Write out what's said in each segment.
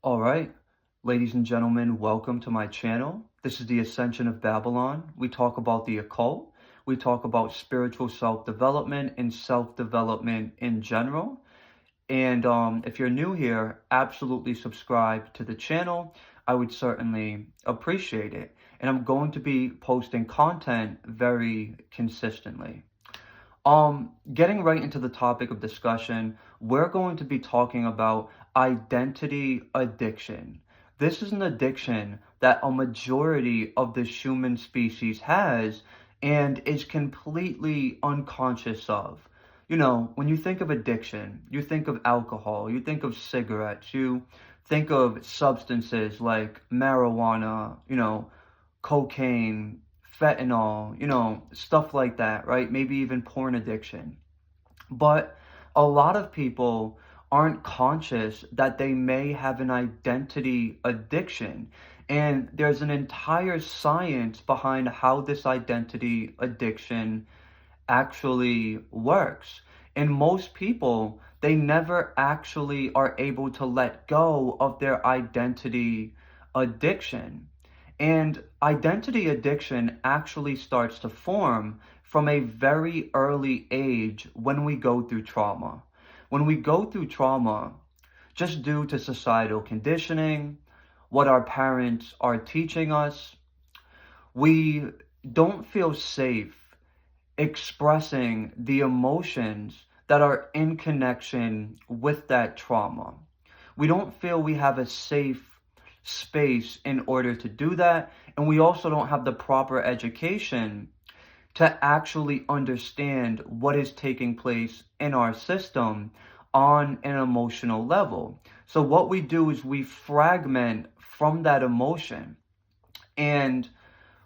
All right, ladies and gentlemen, welcome to my channel. This is the Ascension of Babylon. We talk about the occult. We talk about spiritual self-development and self-development in general. And if you're new here, absolutely subscribe to the channel. I would certainly appreciate it. And I'm going to be posting content very consistently. Getting right into the topic of discussion, we're going to be talking about identity addiction. This is an addiction that a majority of the human species has and is completely unconscious of. You know, when you think of addiction, you think of alcohol, you think of cigarettes, you think of substances like marijuana, cocaine, fentanyl, stuff like that, right? Maybe even porn addiction. But a lot of people aren't conscious that they may have an identity addiction. And there's an entire science behind how this identity addiction actually works. And most people, they never actually are able to let go of their identity addiction. And identity addiction actually starts to form from a very early age when we go through trauma. When we go through trauma, just due to societal conditioning, what our parents are teaching us, we don't feel safe expressing the emotions that are in connection with that trauma. We don't feel we have a safe space in order to do that, and we also don't have the proper education to actually understand what is taking place in our system on an emotional level. So what we do is we fragment from that emotion and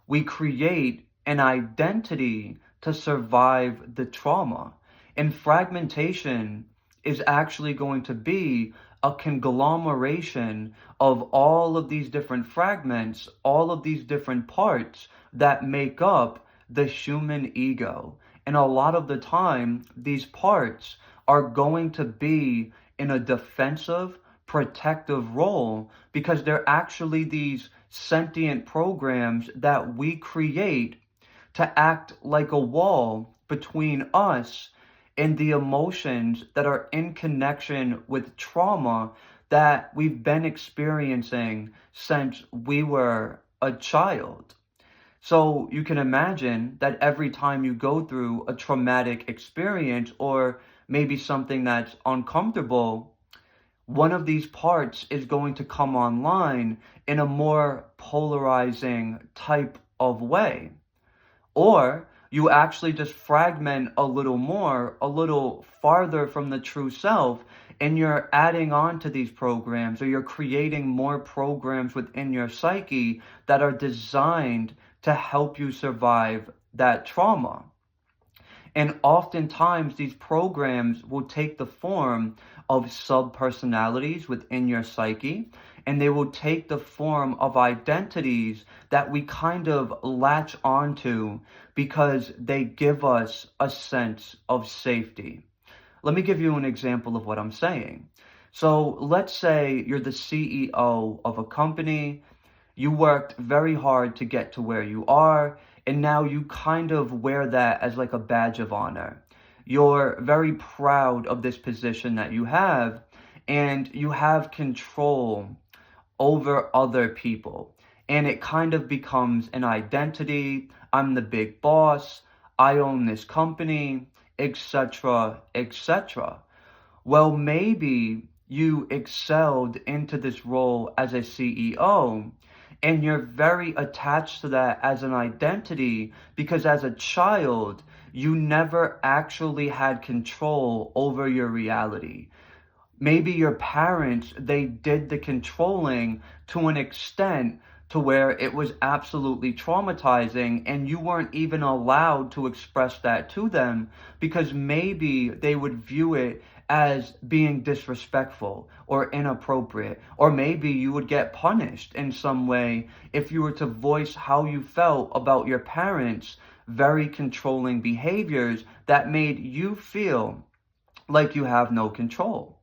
we create an identity to survive the trauma. And fragmentation is actually going to be a conglomeration of all of these different fragments, all of these different parts that make up the human ego. And a lot of the time, these parts are going to be in a defensive, protective role because they're actually these sentient programs that we create to act like a wall between us and the emotions that are in connection with trauma that we've been experiencing since we were a child. So you can imagine that every time you go through a traumatic experience or maybe something that's uncomfortable, one of these parts is going to come online in a more polarizing type of way. Or you actually just fragment a little more, a little farther from the true self, and you're adding on to these programs, or you're creating more programs within your psyche that are designed to help you survive that trauma. And oftentimes these programs will take the form of sub-personalities within your psyche, and they will take the form of identities that we kind of latch onto because they give us a sense of safety. Let me give you an example of what I'm saying. So let's say you're the CEO of a company. You worked very hard to get to where you are, and now you kind of wear that as like a badge of honor. You're very proud of this position that you have, and you have control over other people. And it kind of becomes an identity. I'm the big boss. I own this company, etc., etc. Well, maybe you excelled into this role as a CEO, and you're very attached to that as an identity because as a child, you never actually had control over your reality. Maybe your parents, they did the controlling to an extent to where it was absolutely traumatizing and you weren't even allowed to express that to them because maybe they would view it as being disrespectful or inappropriate, or maybe you would get punished in some way if you were to voice how you felt about your parents' very controlling behaviors that made you feel like you have no control.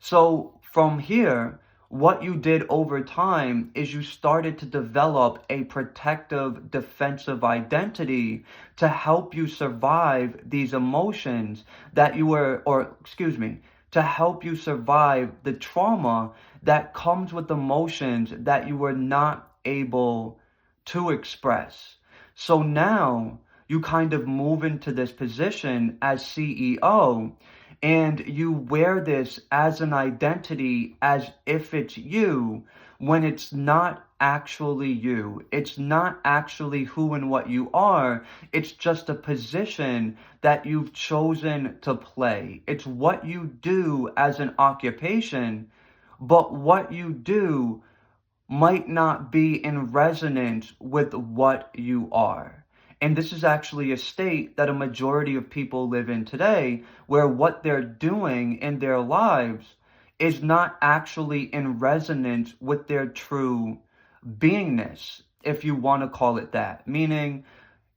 So from here, what you did over time is you started to develop a protective, defensive identity to help you survive these emotions that you were, or excuse me, to help you survive the trauma that comes with emotions that you were not able to express. So now you kind of move into this position as CEO, and you wear this as an identity as if it's you, when it's not actually you. It's not actually who and what you are. It's just a position that you've chosen to play. It's what you do as an occupation, but what you do might not be in resonance with what you are. And this is actually a state that a majority of people live in today, where what they're doing in their lives is not actually in resonance with their true beingness, if you want to call it that. Meaning,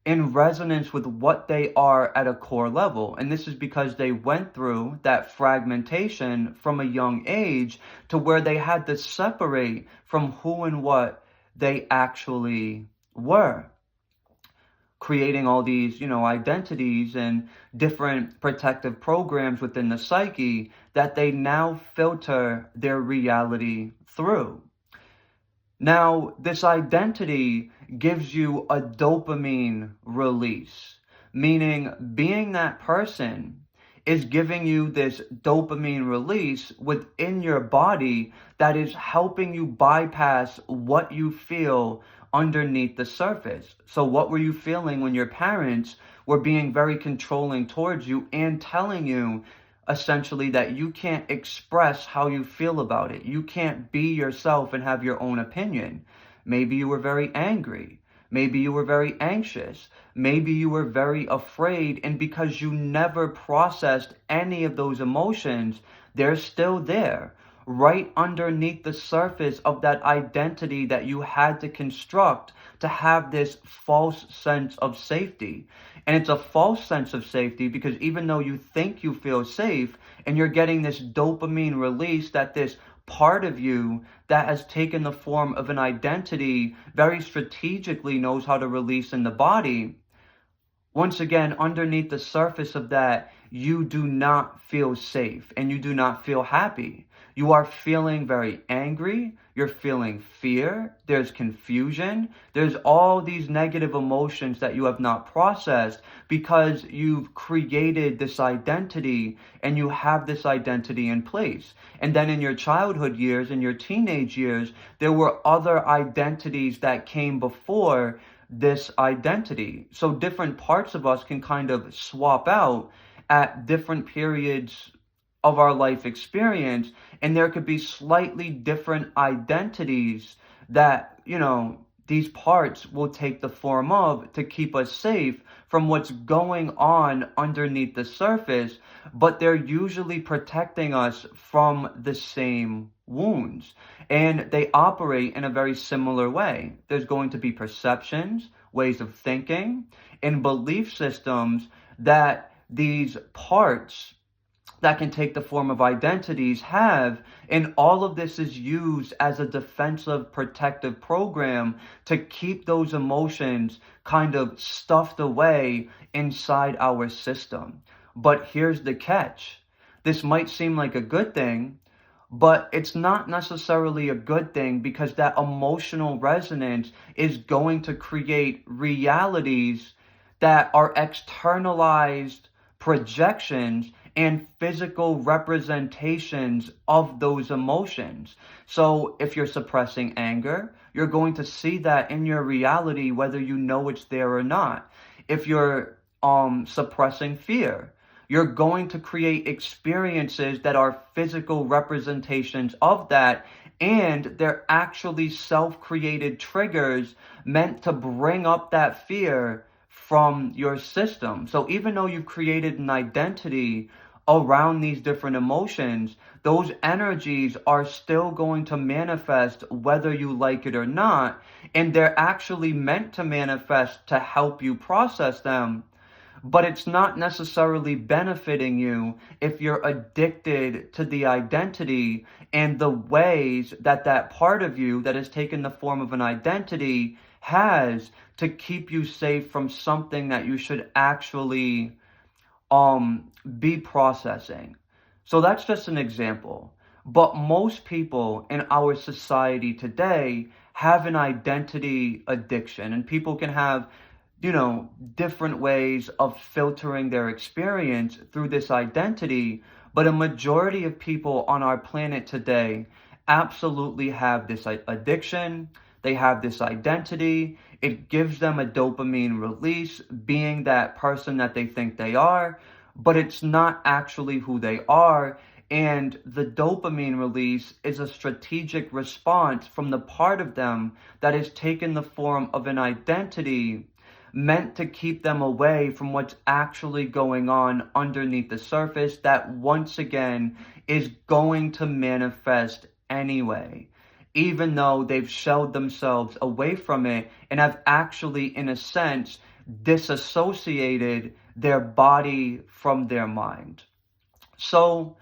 in resonance with what they are at a core level. And this is because they went through that fragmentation from a young age to where they had to separate from who and what they actually were, creating all these, identities and different protective programs within the psyche that they now filter their reality through. Now, this identity gives you a dopamine release, meaning being that person is giving you this dopamine release within your body that is helping you bypass what you feel underneath the surface. So what were you feeling when your parents were being very controlling towards you and telling you essentially that you can't express how you feel about it? You can't be yourself and have your own opinion. Maybe you were very angry. Maybe you were very anxious. Maybe you were very afraid. And because you never processed any of those emotions, they're still there, right underneath the surface of that identity that you had to construct to have this false sense of safety. And it's a false sense of safety because even though you think you feel safe and you're getting this dopamine release, that this part of you that has taken the form of an identity very strategically knows how to release in the body, once again, underneath the surface of that, you do not feel safe and you do not feel happy. You are feeling very angry. You're feeling fear. There's confusion. There's all these negative emotions that you have not processed because you've created this identity and you have this identity in place. And then in your childhood years, in your teenage years, there were other identities that came before this identity. So different parts of us can kind of swap out at different periods of our life experience, and there could be slightly different identities that, these parts will take the form of to keep us safe from what's going on underneath the surface, but they're usually protecting us from the same wounds. And they operate in a very similar way. There's going to be perceptions, ways of thinking, and belief systems that these parts that can take the form of identities have, and all of this is used as a defensive protective program to keep those emotions kind of stuffed away inside our system. But here's the catch. This might seem like a good thing, but it's not necessarily a good thing because that emotional resonance is going to create realities that are externalized projections and physical representations of those emotions. So if you're suppressing anger, you're going to see that in your reality whether you know it's there or not. If you're suppressing fear, you're going to create experiences that are physical representations of that, and they're actually self-created triggers meant to bring up that fear from your system. So even though you've created an identity around these different emotions, those energies are still going to manifest whether you like it or not, and they're actually meant to manifest to help you process them. but it's not necessarily benefiting you if you're addicted to the identity and the ways that that part of you that has taken the form of an identity has to keep you safe from something that you should actually be processing. So that's just an example. But most people in our society today have an identity addiction, and people can have, different ways of filtering their experience through this identity. But a majority of people on our planet today absolutely have this addiction. They have this identity. It gives them a dopamine release, being that person that they think they are, but it's not actually who they are. And the dopamine release is a strategic response from the part of them that has taken the form of an identity meant to keep them away from what's actually going on underneath the surface that once again is going to manifest anyway, even though they've shelled themselves away from it and have actually, in a sense, disassociated their body from their mind. So,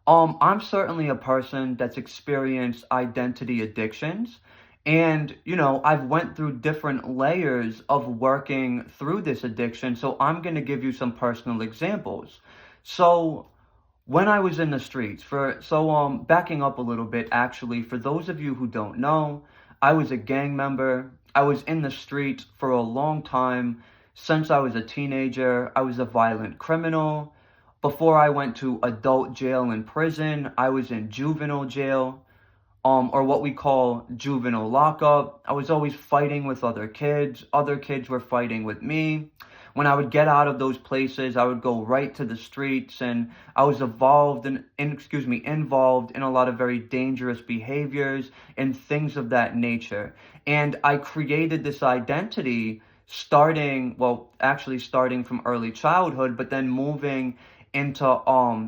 I'm certainly a person that's experienced identity addictions. And, I've went through different layers of working through this addiction. So I'm going to give you some personal examples. So when I was in the streets backing up a little bit, actually, for those of you who don't know, I was a gang member. I was in the streets for a long time. Since I was a teenager, I was a violent criminal. Before I went to adult jail and prison, I was in juvenile jail, or what we call juvenile lockup. I was always fighting with other kids. Other kids were fighting with me. When I would get out of those places, I would go right to the streets, and I was involved in a lot of very dangerous behaviors and things of that nature. And I created this identity starting from early childhood, but then moving into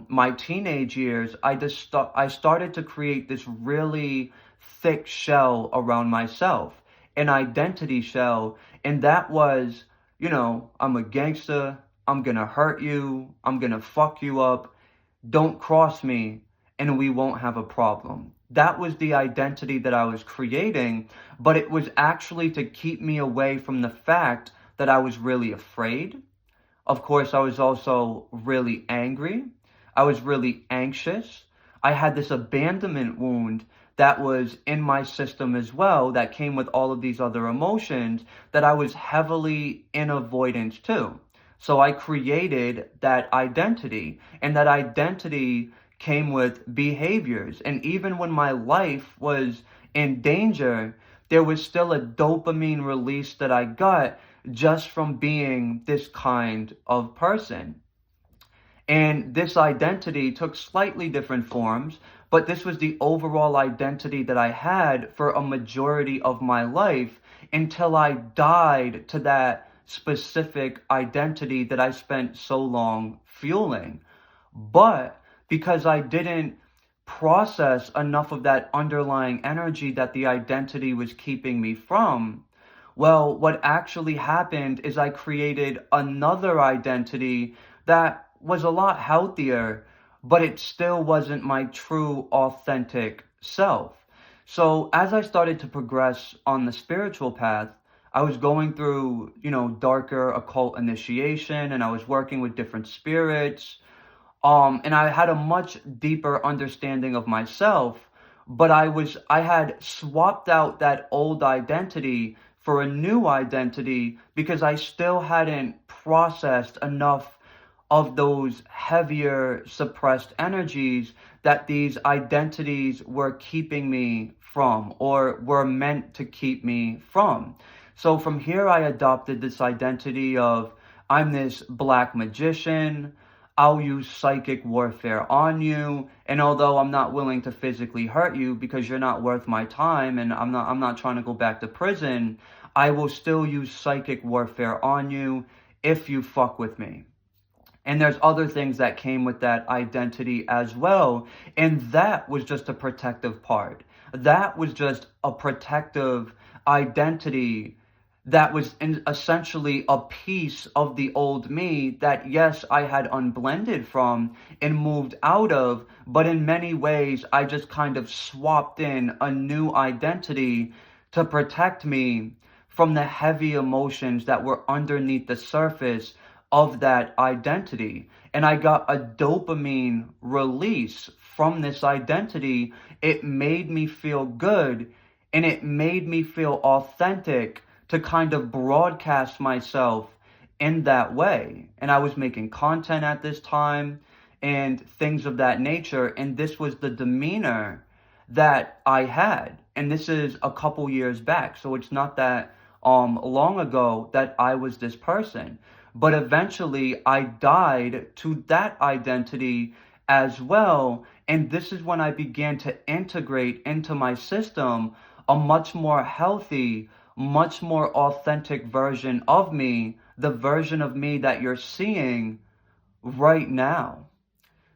my teenage years. I started to create this really thick shell around myself, an identity shell, and that was, I'm a gangster, I'm gonna hurt you, I'm gonna fuck you up, don't cross me, and we won't have a problem. That was the identity that I was creating, but it was actually to keep me away from the fact that I was really afraid. Of course, I was also really angry. I was really anxious. I had this abandonment wound that was in my system as well, that came with all of these other emotions that I was heavily in avoidance too. So I created that identity, and that identity came with behaviors. And even when my life was in danger, there was still a dopamine release that I got just from being this kind of person. And this identity took slightly different forms, but this was the overall identity that I had for a majority of my life until I died to that specific identity that I spent so long fueling. But because I didn't process enough of that underlying energy that the identity was keeping me from, well, what actually happened is I created another identity that was a lot healthier, but it still wasn't my true, authentic self. So as I started to progress on the spiritual path, I was going through, darker occult initiation, and I was working with different spirits. And I had a much deeper understanding of myself, but I had swapped out that old identity for a new identity because I still hadn't processed enough of those heavier suppressed energies that these identities were keeping me from, or were meant to keep me from. So from here, I adopted this identity of I'm this black magician. I'll use psychic warfare on you, and although I'm not willing to physically hurt you because you're not worth my time, and I'm not trying to go back to prison, I will still use psychic warfare on you if you fuck with me. And there's other things that came with that identity as well, and that was just a protective part. That was just a protective identity that was essentially a piece of the old me that, yes, I had unblended from and moved out of, but in many ways, I just kind of swapped in a new identity to protect me from the heavy emotions that were underneath the surface of that identity. And I got a dopamine release from this identity. It made me feel good and it made me feel authentic to kind of broadcast myself in that way. And I was making content at this time and things of that nature. And this was the demeanor that I had. And this is a couple years back. So it's not that long ago that I was this person. But eventually I died to that identity as well. And this is when I began to integrate into my system a much more healthy, much more authentic version of me, the version of me that you're seeing right now.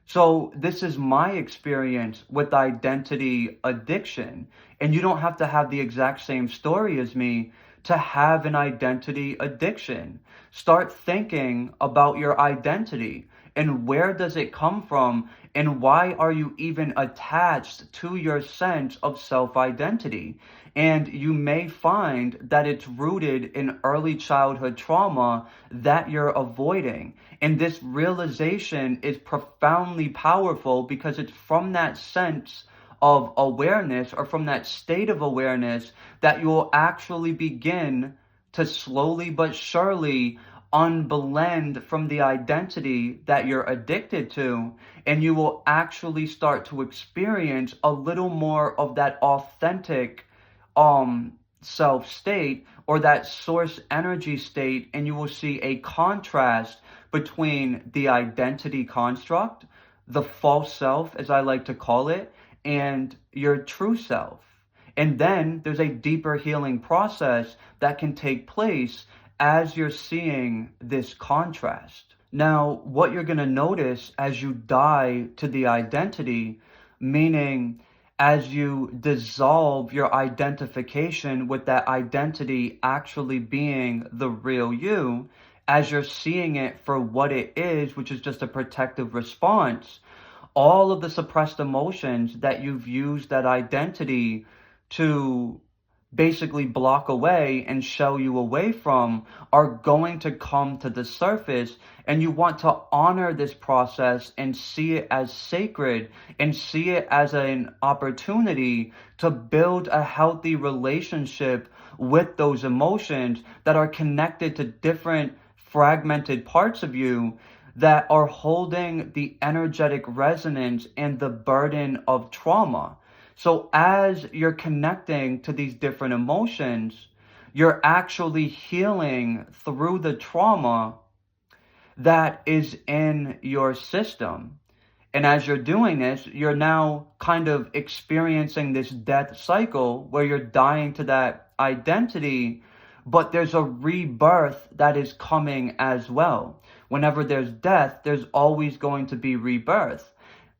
So this is my experience with identity addiction. And you don't have to have the exact same story as me to have an identity addiction. Start thinking about your identity and where does it come from and why are you even attached to your sense of self-identity? And you may find that it's rooted in early childhood trauma that you're avoiding. And this realization is profoundly powerful because it's from that sense of awareness or from that state of awareness that you will actually begin to slowly but surely unblend from the identity that you're addicted to, and you will actually start to experience a little more of that authentic self state or that source energy state, and you will see a contrast between the identity construct, the false self as I like to call it, and your true self. And then there's a deeper healing process that can take place as you're seeing this contrast. Now, what you're going to notice as you die to the identity, meaning as you dissolve your identification with that identity actually being the real you, as you're seeing it for what it is, which is just a protective response, all of the suppressed emotions that you've used that identity to basically block away and show you away from are going to come to the surface, and you want to honor this process and see it as sacred and see it as an opportunity to build a healthy relationship with those emotions that are connected to different fragmented parts of you that are holding the energetic resonance and the burden of trauma. So as you're connecting to these different emotions, you're actually healing through the trauma that is in your system. And as you're doing this, you're now kind of experiencing this death cycle where you're dying to that identity, but there's a rebirth that is coming as well. Whenever there's death, there's always going to be rebirth.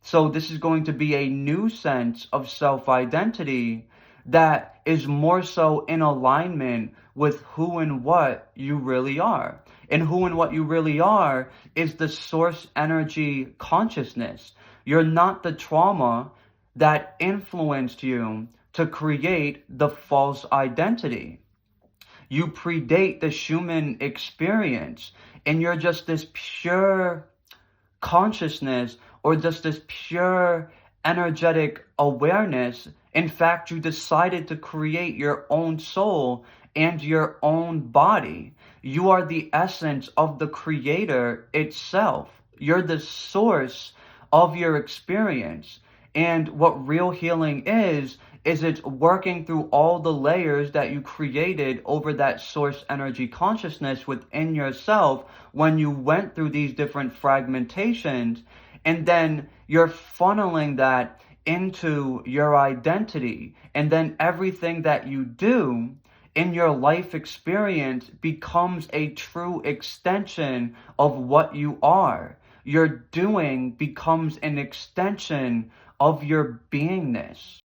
So this is going to be a new sense of self-identity that is more so in alignment with who and what you really are. And who and what you really are is the source energy consciousness. You're not the trauma that influenced you to create the false identity. You predate the human experience, and you're just this pure consciousness or just this pure energetic awareness. In fact, you decided to create your own soul and your own body. You are the essence of the creator itself. You're the source of your experience. And what real healing is it's working through all the layers that you created over that source energy consciousness within yourself when you went through these different fragmentations, and then you're funneling that into your identity. And then everything that you do in your life experience becomes a true extension of what you are. Your doing becomes an extension of your beingness.